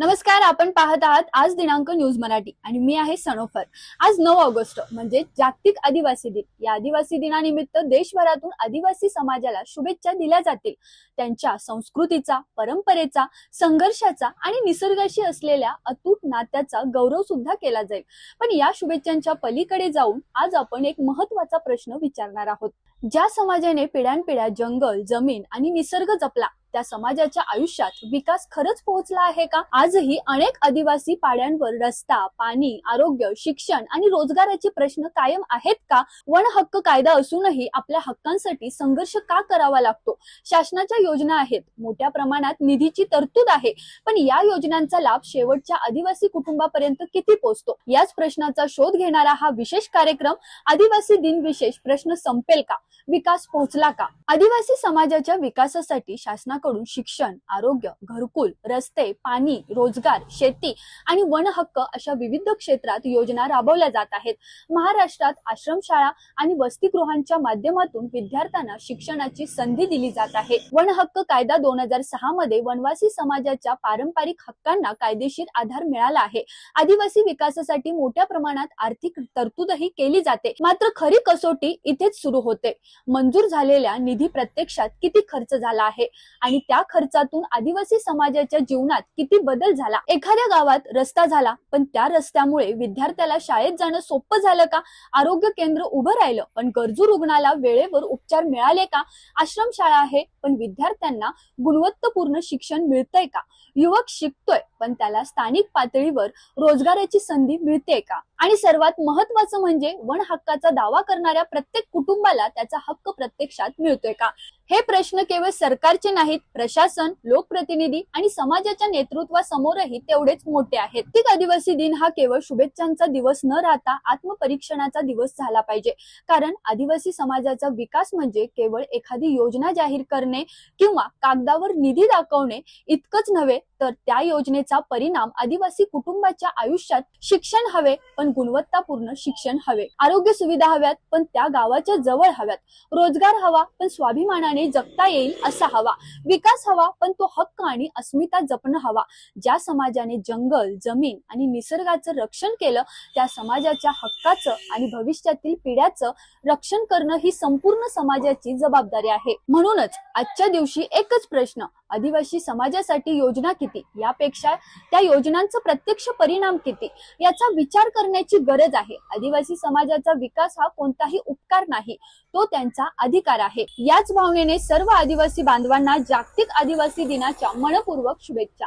नमस्कार, आपण पाहत आहात आज दिनांक न्यूज मराठी आणि मी आहे सनोफर। आज 9 ऑगस्ट म्हणजे जागतिक आदिवासी दिन। या आदिवासी दिनानिमित्त देशभरातून आदिवासी समाजाला शुभेच्छा दिल्या जातील। त्यांच्या संस्कृतीचा, परंपरेचा, संघर्षाचा आणि निसर्गाशी असलेल्या अतूट नात्याचा गौरव सुद्धा केला जाईल। पण या शुभेच्छांच्या पलीकडे जाऊन आज आपण एक महत्त्वाचा प्रश्न विचारणार आहोत। ज्या समाजाने पिढ्यानपिढ्या जंगल, जमीन आणि निसर्ग जपला, त्या समाजाच्या आयुष्यात विकास खरंच पोहोचला आहे का? आजही अनेक आदिवासी पाड्यांवर रस्ता, पाणी, आरोग्य, शिक्षण आणि रोजगाराचे प्रश्न कायम आहेत का? वन हक्क कायदा असूनही आपल्या हक्कांसाठी संघर्ष का करावा लागतो? शासनाच्या योजना आहेत, मोठ्या प्रमाणात निधीची तरतूद आहे, पण या योजनांचा लाभ शेवटच्या आदिवासी कुटुंबापर्यंत किती पोहोचतो? याच प्रश्नाचा शोध घेणारा हा विशेष कार्यक्रम आदिवासी दिन विशेष प्रश्न संपेल का? विकास पोहोचला का? आदिवासी समाजाच्या विकासासाठी शासनाकडून शिक्षण, आरोग्य, घरकुल, रस्ते, पाणी, रोजगार, शेती आणि वन हक्क अशा विविध क्षेत्रात योजना राबवल्या जात आहेत। महाराष्ट्रात आश्रमशाळा आणि वसतिगृहांच्या माध्यमातून विद्यार्थ्यांना शिक्षणाची संधी दिली जात आहे। वन हक्क कायदा 2006 मध्ये वनवासी समाजाच्या पारंपरिक हक्कांना कायदेशीर आधार मिळाला आहे। आदिवासी विकासासाठी मोठ्या प्रमाणात आर्थिक तरतूदही केली जाते, मात्र खरी कसोटी इथेच सुरू होते। मंजूर झालेल्या निधी प्रत्यक्षात किती खर्च झाला आहे आणि त्या खर्चातून आदिवासी समाजाच्या जीवनात किती बदल झाला? एखाद्या गावात रस्ता झाला, पण त्या रस्त्यामुळे विद्यार्थ्याला शाळेत जाणं सोपं झालं का? आरोग्य केंद्र उभं राहिलं, पण गरजू रुग्णाला वेळेवर उपचार मिळाले का? आश्रमशाळा आहे, पण विद्यार्थ्यांना गुणवत्तापूर्ण शिक्षण मिळतंय का? युवक शिकतोय, पण त्याला स्थानिक पातळीवर रोजगाराची संधी मिळते का? आणि सर्वात महत्त्वाचं म्हणजे वन हक्काचा दावा करणाऱ्या प्रत्येक कुटुंबाला त्याचा हक्क प्रत्यक्षात मिळतोय का? हे प्रश्न केवळ सरकारचे नाहीत, प्रशासन, लोकप्रतिनिधी आणि समाजाच्या नेतृत्वासमोरही तेवढेच मोठे आहेत। प्रत्येक आदिवासी दिन हा केवळ शुभेच्छांचा दिवस न राहता आत्मपरीक्षणाचा दिवस झाला पाहिजे, कारण आदिवासी समाजाचा विकास म्हणजे केवळ एखादी योजना जाहीर करणे किंवा कागदावर निधी दाखवणे इतकंच नव्हे, तर त्या योजनेचा परिणाम आदिवासी कुटुंबाच्या आयुष्यात शिक्षण हवे, पण गुणवत्तापूर्ण शिक्षण हवे, आरोग्य सुविधा हव्यात, पण त्या गावाच्या जवळ हव्यात, रोजगार हवा, पण स्वाभिमानाने जगता येईल असा हवा, विकास हवा, पण तो हक्क आणि अस्मिता जपणं हवा। ज्या समाजाने जंगल, जमीन आणि निसर्गाचं रक्षण केलं, त्या समाजाच्या हक्काचं आणि भविष्यातील पिढ्याचं रक्षण करणं ही संपूर्ण समाजाची जबाबदारी आहे। म्हणूनच आजच्या दिवशी एकच प्रश्न, आदिवासी समाजासाठी योजना किती, यापेक्षा त्या योजनांचा प्रत्यक्ष परिणाम किती, याचा विचार करण्याची गरज आहे। आदिवासी समाजाचा विकास हा कोणताही उपकार नाही, तो त्यांचा अधिकार आहे। याच भावनेने सर्व आदिवासी बांधवांना जागतिक आदिवासी दिनाच्या मनपूर्वक शुभेच्छा।